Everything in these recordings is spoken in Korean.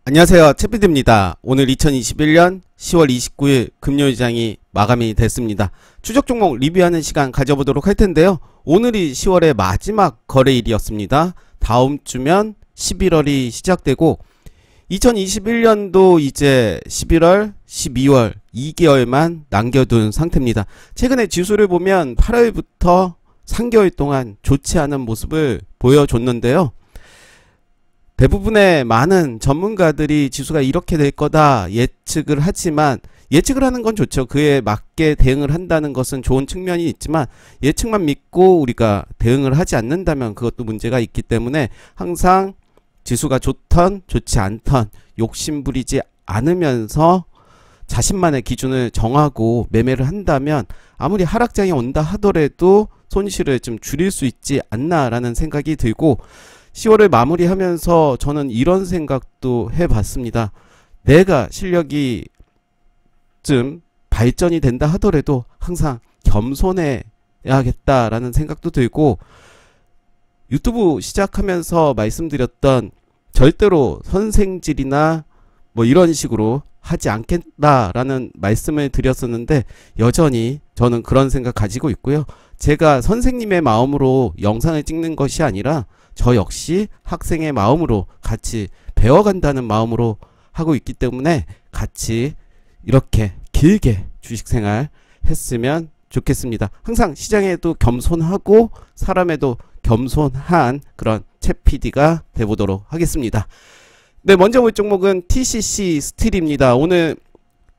안녕하세요. 채피드입니다. 오늘 2021년 10월 29일 금요일장이 마감이 됐습니다. 추적 종목 리뷰하는 시간 가져보도록 할 텐데요. 오늘이 10월의 마지막 거래일이었습니다. 다음 주면 11월이 시작되고 2021년도 이제 11월, 12월 2개월만 남겨둔 상태입니다. 최근에 지수를 보면 8월부터 3개월 동안 좋지 않은 모습을 보여줬는데요. 대부분의 많은 전문가들이 지수가 이렇게 될 거다 예측을 하지만, 예측을 하는 건 좋죠. 그에 맞게 대응을 한다는 것은 좋은 측면이 있지만, 예측만 믿고 우리가 대응을 하지 않는다면 그것도 문제가 있기 때문에 항상 지수가 좋던 좋지 않던 욕심부리지 않으면서 자신만의 기준을 정하고 매매를 한다면 아무리 하락장이 온다 하더라도 손실을 좀 줄일 수 있지 않나 라는 생각이 들고, 10월을 마무리하면서 저는 이런 생각도 해봤습니다. 내가 실력이 좀 발전이 된다 하더라도 항상 겸손해야겠다라는 생각도 들고, 유튜브 시작하면서 말씀드렸던 절대로 선생질이나 뭐 이런 식으로 하지 않겠다라는 말씀을 드렸었는데, 여전히 저는 그런 생각 가지고 있고요. 제가 선생님의 마음으로 영상을 찍는 것이 아니라 저 역시 학생의 마음으로 같이 배워간다는 마음으로 하고 있기 때문에 같이 이렇게 길게 주식생활 했으면 좋겠습니다. 항상 시장에도 겸손하고 사람에도 겸손한 그런 채 PD가 돼보도록 하겠습니다. 네, 먼저 볼 종목은 TCC 스틸입니다. 오늘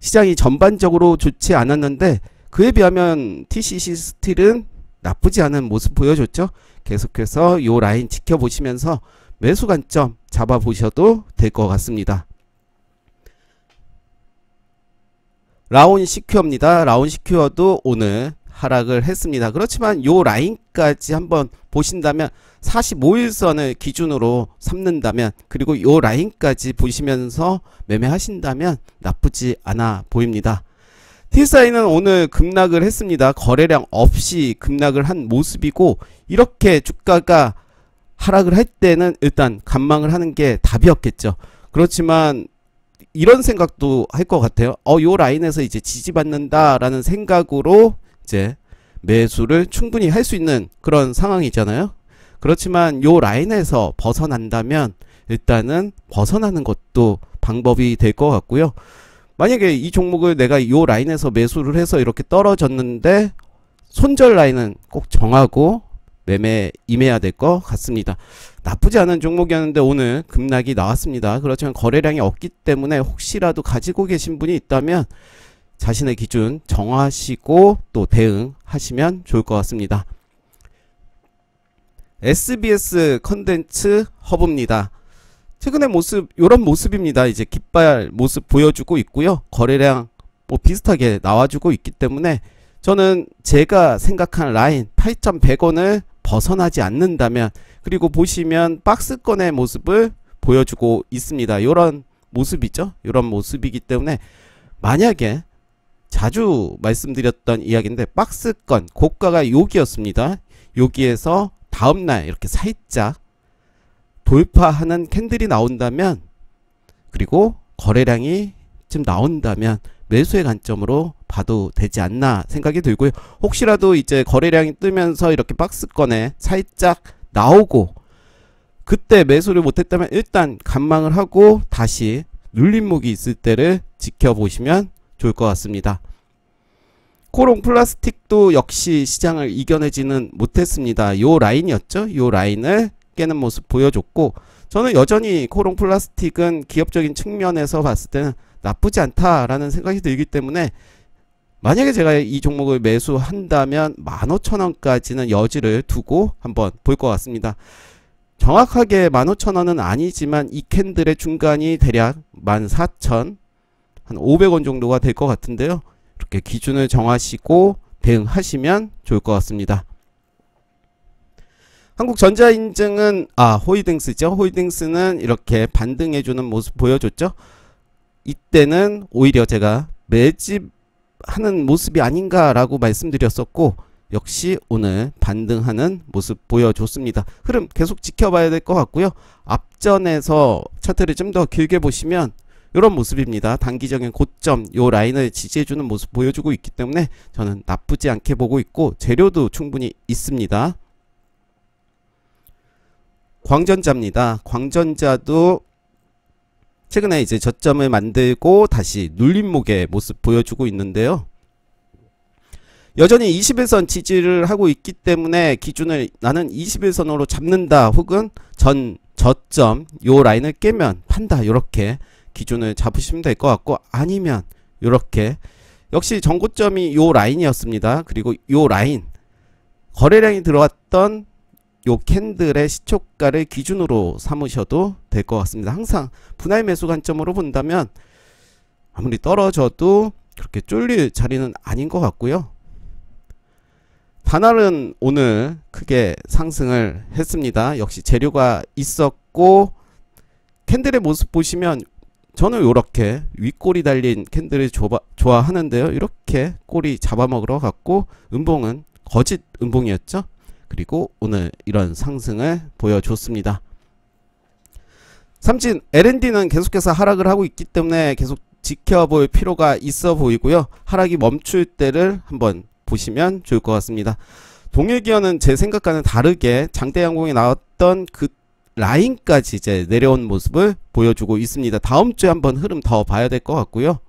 시장이 전반적으로 좋지 않았는데 그에 비하면 TCC 스틸은 나쁘지 않은 모습 보여줬죠. 계속해서 요 라인 지켜보시면서 매수 관점 잡아보셔도 될 것 같습니다. 라온 시큐어입니다. 라온 시큐어도 오늘 하락을 했습니다. 그렇지만 요 라인까지 한번 보신다면 45일선을 기준으로 삼는다면, 그리고 요 라인까지 보시면서 매매하신다면 나쁘지 않아 보입니다. TSI는 오늘 급락을 했습니다. 거래량 없이 급락을 한 모습이고, 이렇게 주가가 하락을 할 때는 일단 관망을 하는 게 답이었겠죠. 그렇지만 이런 생각도 할 것 같아요. 요 라인에서 이제 지지받는다 라는 생각으로 이제 매수를 충분히 할 수 있는 그런 상황이잖아요. 그렇지만 요 라인에서 벗어난다면 일단은 벗어나는 것도 방법이 될 것 같고요. 만약에 이 종목을 내가 요 라인에서 매수를 해서 이렇게 떨어졌는데 손절 라인은 꼭 정하고 매매 임해야 될 것 같습니다. 나쁘지 않은 종목이었는데 오늘 급락이 나왔습니다. 그렇지만 거래량이 없기 때문에 혹시라도 가지고 계신 분이 있다면 자신의 기준 정하시고 또 대응하시면 좋을 것 같습니다. SBS 컨텐츠 허브입니다. 최근의 모습, 요런 모습입니다. 이제 깃발 모습 보여주고 있고요. 거래량 뭐 비슷하게 나와주고 있기 때문에 저는 제가 생각한 라인 8,100원을 벗어나지 않는다면, 그리고 보시면 박스권의 모습을 보여주고 있습니다. 요런 모습이죠. 요런 모습이기 때문에 만약에 자주 말씀드렸던 이야기인데 박스권 고가가 여기였습니다. 여기에서 다음날 이렇게 살짝 돌파하는 캔들이 나온다면, 그리고 거래량이 좀 나온다면 매수의 관점으로 봐도 되지 않나 생각이 들고요. 혹시라도 이제 거래량이 뜨면서 이렇게 박스권에 살짝 나오고 그때 매수를 못했다면 일단 관망을 하고 다시 눌림목이 있을 때를 지켜보시면 좋을 것 같습니다. 코롱 플라스틱도 역시 시장을 이겨내지는 못했습니다. 요 라인이었죠. 요 라인을 깨는 모습 보여줬고, 저는 여전히 코롱 플라스틱은 기업적인 측면에서 봤을 때는 나쁘지 않다라는 생각이 들기 때문에 만약에 제가 이 종목을 매수한다면 15,000원까지는 여지를 두고 한번 볼 것 같습니다. 정확하게 15,000원은 아니지만 이 캔들의 중간이 대략 14,000, 한 500원 정도가 될 것 같은데요. 이렇게 기준을 정하시고 대응하시면 좋을 것 같습니다. 한국전자인증은 홀딩스죠. 홀딩스는 이렇게 반등해주는 모습 보여줬죠. 이때는 오히려 제가 매집하는 모습이 아닌가라고 말씀드렸었고, 역시 오늘 반등하는 모습 보여줬습니다. 흐름 계속 지켜봐야 될 것 같고요. 앞전에서 차트를 좀 더 길게 보시면 이런 모습입니다. 단기적인 고점 요 라인을 지지해주는 모습 보여주고 있기 때문에 저는 나쁘지 않게 보고 있고 재료도 충분히 있습니다. 광전자입니다. 광전자도 최근에 이제 저점을 만들고 다시 눌림목의 모습 보여주고 있는데요. 여전히 21선 지지를 하고 있기 때문에 기준을 나는 21선으로 잡는다 혹은 전 저점 요 라인을 깨면 판다 이렇게 기준을 잡으시면 될 것 같고, 아니면 이렇게 역시 전고점이 요 라인이었습니다. 그리고 요 라인 거래량이 들어왔던 요 캔들의 시초가를 기준으로 삼으셔도 될 것 같습니다. 항상 분할 매수 관점으로 본다면 아무리 떨어져도 그렇게 쫄릴 자리는 아닌 것 같고요. 단알은 오늘 크게 상승을 했습니다. 역시 재료가 있었고, 캔들의 모습 보시면 저는 이렇게 윗꼬리 달린 캔들을 좋아하는데요. 이렇게 꼬리 잡아먹으러 갔고, 음봉은 거짓 음봉이었죠. 그리고 오늘 이런 상승을 보여줬습니다. 삼진 L&D는 계속해서 하락을 하고 있기 때문에 계속 지켜볼 필요가 있어 보이고요. 하락이 멈출 때를 한번 보시면 좋을 것 같습니다. 동일기어는 제 생각과는 다르게 장대 양봉에 나왔던 그 라인까지 이제 내려온 모습을 보여주고 있습니다. 다음 주에 한번 흐름 더 봐야 될 것 같고요.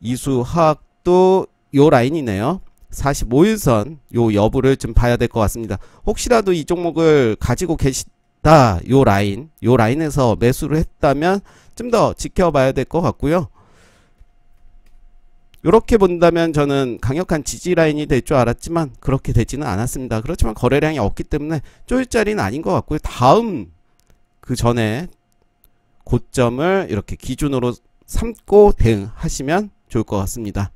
이수화학도 요 라인이네요. 45일선 요 여부를 좀 봐야 될 것 같습니다. 혹시라도 이 종목을 가지고 계시다 요 라인에서 매수를 했다면 좀 더 지켜봐야 될 것 같고요. 이렇게 본다면 저는 강력한 지지 라인이 될 줄 알았지만 그렇게 되지는 않았습니다. 그렇지만 거래량이 없기 때문에 쫄 자리는 아닌 것 같고요. 다음 그 전에 고점을 이렇게 기준으로 삼고 대응하시면 좋을 것 같습니다.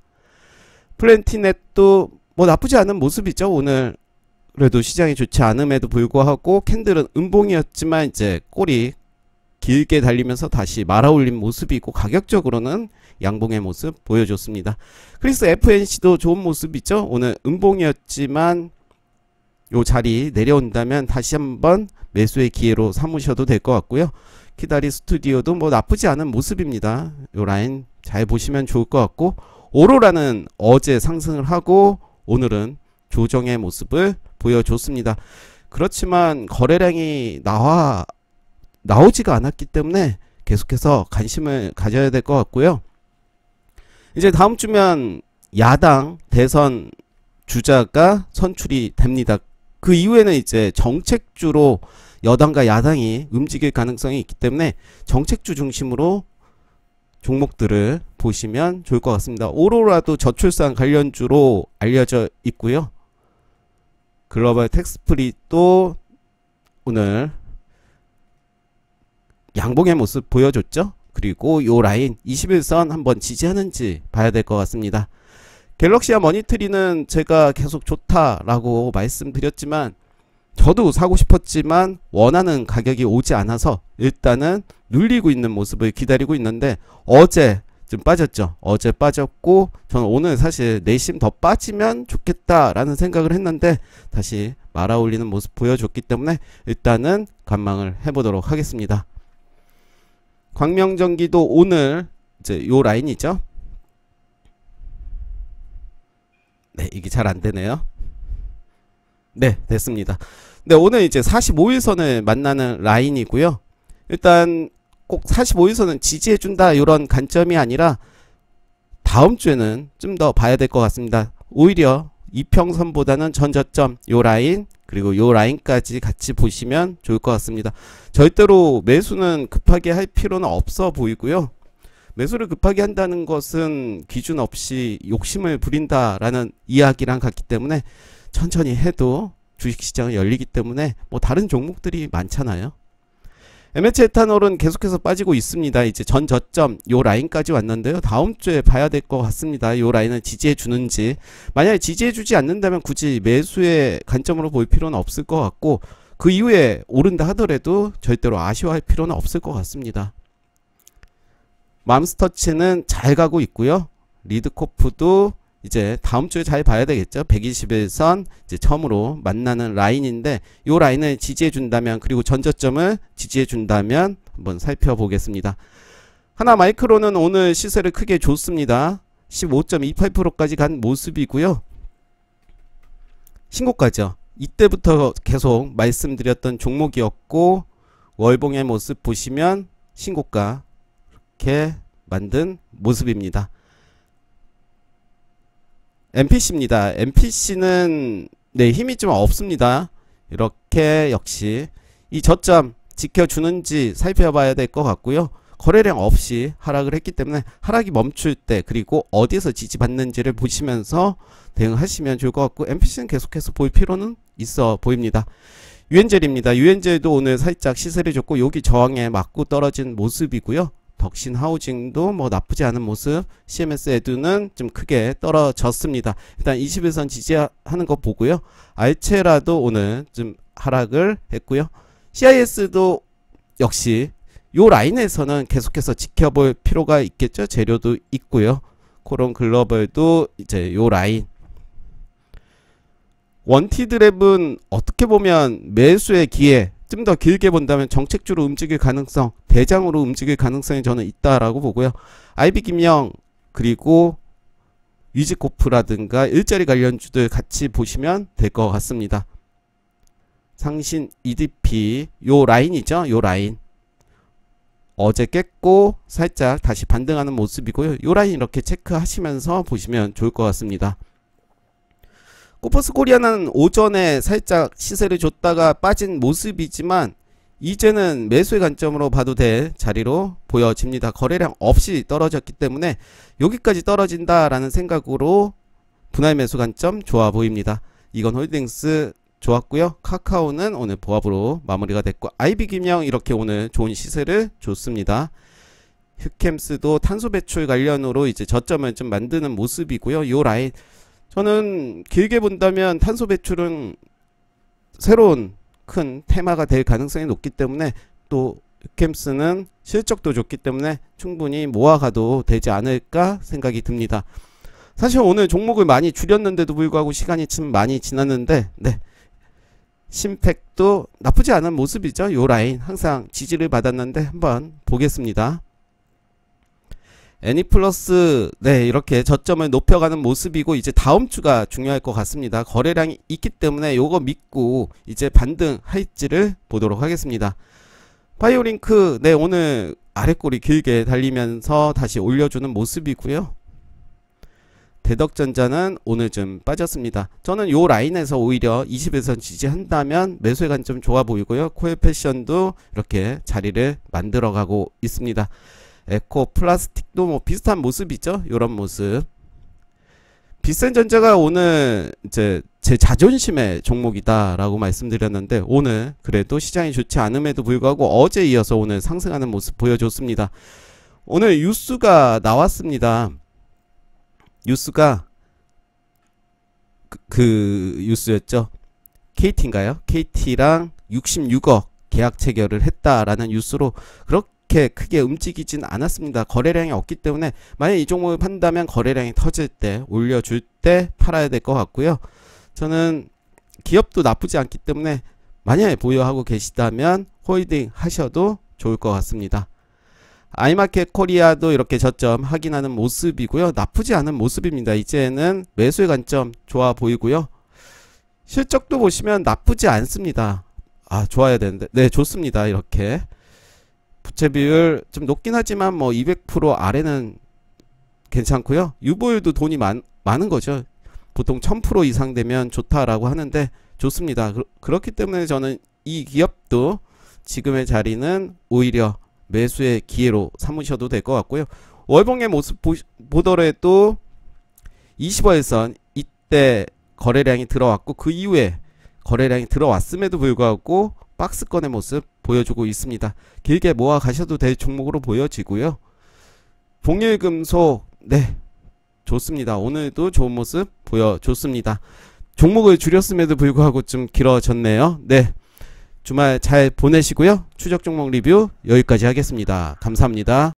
플랜티넷도 뭐 나쁘지 않은 모습이죠. 오늘 그래도 시장이 좋지 않음에도 불구하고 캔들은 음봉이었지만 이제 꼬리 길게 달리면서 다시 말아올린 모습이고, 가격적으로는 양봉의 모습 보여줬습니다. 그리스 FNC도 좋은 모습이죠. 오늘 음봉이었지만 요 자리 내려온다면 다시 한번 매수의 기회로 삼으셔도 될 것 같고요. 키다리 스튜디오도 뭐 나쁘지 않은 모습입니다. 요 라인 잘 보시면 좋을 것 같고, 오로라는 어제 상승을 하고 오늘은 조정의 모습을 보여줬습니다. 그렇지만 거래량이 나오지가 않았기 때문에 계속해서 관심을 가져야 될 것 같고요. 이제 다음 주면 야당 대선 주자가 선출이 됩니다. 그 이후에는 이제 정책주로 여당과 야당이 움직일 가능성이 있기 때문에 정책주 중심으로 종목들을 보시면 좋을 것 같습니다. 오로라도 저출산 관련주로 알려져 있고요. 글로벌 텍스프리도 오늘 양봉의 모습 보여줬죠. 그리고 요 라인 21선 한번 지지하는지 봐야 될 것 같습니다. 갤럭시와 머니트리는 제가 계속 좋다라고 말씀드렸지만 저도 사고 싶었지만 원하는 가격이 오지 않아서 일단은 눌리고 있는 모습을 기다리고 있는데, 어제 좀 빠졌죠. 어제 빠졌고 저는 오늘 사실 내심 더 빠지면 좋겠다라는 생각을 했는데 다시 말아올리는 모습 보여줬기 때문에 일단은 관망을 해보도록 하겠습니다. 광명전기도 오늘 이제 요 라인이죠. 네, 이게 잘 안되네요. 네, 됐습니다. 네, 오늘 이제 45일선을 만나는 라인이고요. 일단 꼭 45일선은 지지해준다 이런 관점이 아니라 다음 주에는 좀 더 봐야 될 것 같습니다. 오히려 이평선보다는 전저점 요 라인 그리고 요 라인까지 같이 보시면 좋을 것 같습니다. 절대로 매수는 급하게 할 필요는 없어 보이고요. 매수를 급하게 한다는 것은 기준 없이 욕심을 부린다라는 이야기랑 같기 때문에 천천히 해도 주식시장은 열리기 때문에 뭐 다른 종목들이 많잖아요. MH 에탄올은 계속해서 빠지고 있습니다. 이제 전 저점 요 라인까지 왔는데요. 다음 주에 봐야 될 것 같습니다. 요 라인을 지지해 주는지. 만약에 지지해 주지 않는다면 굳이 매수의 관점으로 볼 필요는 없을 것 같고, 그 이후에 오른다 하더라도 절대로 아쉬워할 필요는 없을 것 같습니다. 맘스터치는 잘 가고 있고요. 리드코프도 이제 다음 주에 잘 봐야 되겠죠. 121선 이제 처음으로 만나는 라인인데 요 라인을 지지해 준다면, 그리고 전저점을 지지해 준다면 한번 살펴보겠습니다. 하나마이크로는 오늘 시세를 크게 줬습니다. 15.28%까지 간 모습이고요. 신고가죠. 이때부터 계속 말씀드렸던 종목이었고, 월봉의 모습 보시면 신고가 이렇게 만든 모습입니다. MPC입니다. MPC는 네, 힘이 좀 없습니다. 이렇게 역시 이 저점 지켜주는지 살펴봐야 될 것 같고요. 거래량 없이 하락을 했기 때문에 하락이 멈출 때, 그리고 어디에서 지지받는지를 보시면서 대응하시면 좋을 것 같고, MPC는 계속해서 볼 필요는 있어 보입니다. 유엔젤입니다. 유엔젤도 오늘 살짝 시세를 줬고 여기 저항에 맞고 떨어진 모습이고요. 덕신하우징도 뭐 나쁘지 않은 모습, CMS 에듀는 좀 크게 떨어졌습니다. 일단 21선 지지하는 거 보고요. 알체라도 오늘 좀 하락을 했고요. CIS도 역시 요 라인에서는 계속해서 지켜볼 필요가 있겠죠. 재료도 있고요. 코론 글로벌도 이제 요 라인. 원티드랩은 어떻게 보면 매수의 기회, 좀 더 길게 본다면 정책주로 움직일 가능성, 대장으로 움직일 가능성이 저는 있다라고 보고요. IB김영 그리고 위즈코프라든가 일자리 관련주들 같이 보시면 될 것 같습니다. 상신 EDP 요 라인이죠. 요 라인 어제 깼고 살짝 다시 반등하는 모습이고요. 요 라인 이렇게 체크하시면서 보시면 좋을 것 같습니다. 코퍼스 코리아는 오전에 살짝 시세를 줬다가 빠진 모습이지만 이제는 매수의 관점으로 봐도 될 자리로 보여집니다. 거래량 없이 떨어졌기 때문에 여기까지 떨어진다라는 생각으로 분할 매수 관점 좋아 보입니다. 이건홀딩스 좋았고요. 카카오는 오늘 보합으로 마무리가 됐고, IB김영 이렇게 오늘 좋은 시세를 줬습니다. 휴캠스도 탄소 배출 관련으로 이제 저점을 좀 만드는 모습이고요. 요 라인 저는 길게 본다면 탄소 배출은 새로운 큰 테마가 될 가능성이 높기 때문에, 또 휴캠스는 실적도 좋기 때문에 충분히 모아가도 되지 않을까 생각이 듭니다. 사실 오늘 종목을 많이 줄였는데도 불구하고 시간이 좀 많이 지났는데, 네, 심팩도 나쁘지 않은 모습이죠. 요 라인 항상 지지를 받았는데 한번 보겠습니다. 애니플러스 네, 이렇게 저점을 높여가는 모습이고, 이제 다음 주가 중요할 것 같습니다. 거래량이 있기 때문에 요거 믿고 이제 반등할지를 보도록 하겠습니다. 바이오링크 네, 오늘 아랫꼬리 길게 달리면서 다시 올려주는 모습이고요. 대덕전자는 오늘 좀 빠졌습니다. 저는 요 라인에서 오히려 21선 지지한다면 매수의 관점 좋아 보이고요. 코엘패션도 이렇게 자리를 만들어가고 있습니다. 에코 플라스틱도 뭐 비슷한 모습이죠. 요런 모습. 비센전자가 오늘 이제 제 자존심의 종목이다 라고 말씀드렸는데, 오늘 그래도 시장이 좋지 않음에도 불구하고 어제 이어서 오늘 상승하는 모습 보여줬습니다. 오늘 뉴스가 나왔습니다. 뉴스가 그 뉴스였죠. KT인가요? KT랑 66억 계약 체결을 했다라는 뉴스로 그렇게 크게 움직이진 않았습니다. 거래량이 없기 때문에 만약 이 종목을 판다면 거래량이 터질 때, 올려줄 때 팔아야 될 것 같고요. 저는 기업도 나쁘지 않기 때문에 만약에 보유하고 계시다면 홀딩 하셔도 좋을 것 같습니다. 아이마켓 코리아도 이렇게 저점 확인하는 모습이고요. 나쁘지 않은 모습입니다. 이제는 매수의 관점 좋아 보이고요. 실적도 보시면 나쁘지 않습니다. 아, 좋아야 되는데. 네, 좋습니다. 이렇게 부채 비율 좀 높긴 하지만 뭐 200% 아래는 괜찮고요. 유보율도 돈이 많은 거죠. 보통 1000% 이상 되면 좋다라고 하는데 좋습니다. 그렇기 때문에 저는 이 기업도 지금의 자리는 오히려 매수의 기회로 삼으셔도 될 것 같고요. 월봉의 모습 보더라도 20월선 이때 거래량이 들어왔고, 그 이후에 거래량이 들어왔음에도 불구하고 박스권의 모습 보여주고 있습니다. 길게 모아 가셔도 될 종목으로 보여지고요. 동일금속 네, 좋습니다. 오늘도 좋은 모습 보여줬습니다. 종목을 줄였음에도 불구하고 좀 길어졌네요. 네, 주말 잘 보내시고요. 추적 종목 리뷰 여기까지 하겠습니다. 감사합니다.